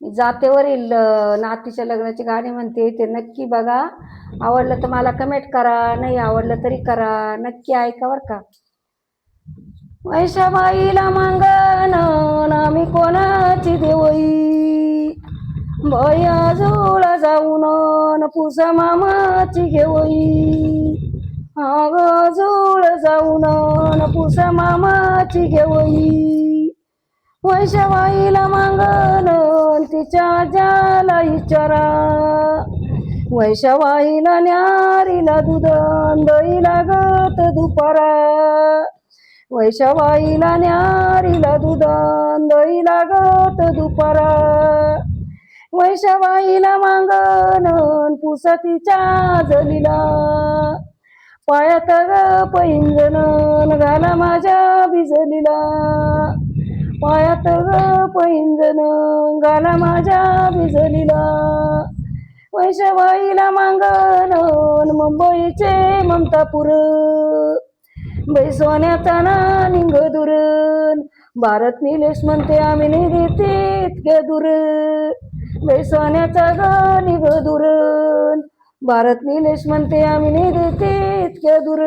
जातेवरील नातीच्या लग्नाची गाणी म्हणते, ते नक्की बघा. आवडलं तर मला कमेंट करा, नाही आवडलं तरी करा, नक्की ऐका बरं का. वैशाबाईला मागण आम्ही कोणाची देवई, बया जुळ जाऊन पुसा मामाची घेवई, अग जुळ जाऊन पुसा मामाची घेवई. वैशाबाईला मागण तिच्या ज्याला विचारा, वैशाबाईला न्यारीला दूध दही लागत दुपारा, वैशाबाईला न्यारीला दूध दही लागत दुपारा. वैशाबाईला मागण पुसतीच्या जलीला, पायात ग पैंजण घाला माझ्या बिजलीला, पायात ग पैंजण घाला माझ्या बिजलीला. वैशाबाईला मागण मुंबईचे ममतापूर, बै सोन्याचा ना निंग दुरण, भारत निलेश म्हणते आम्ही नाही देते इतके दूर, बै सोन्याचा ग निग दुरण, भारत निलेश म्हणते आम्ही नाही देते इतके दूर.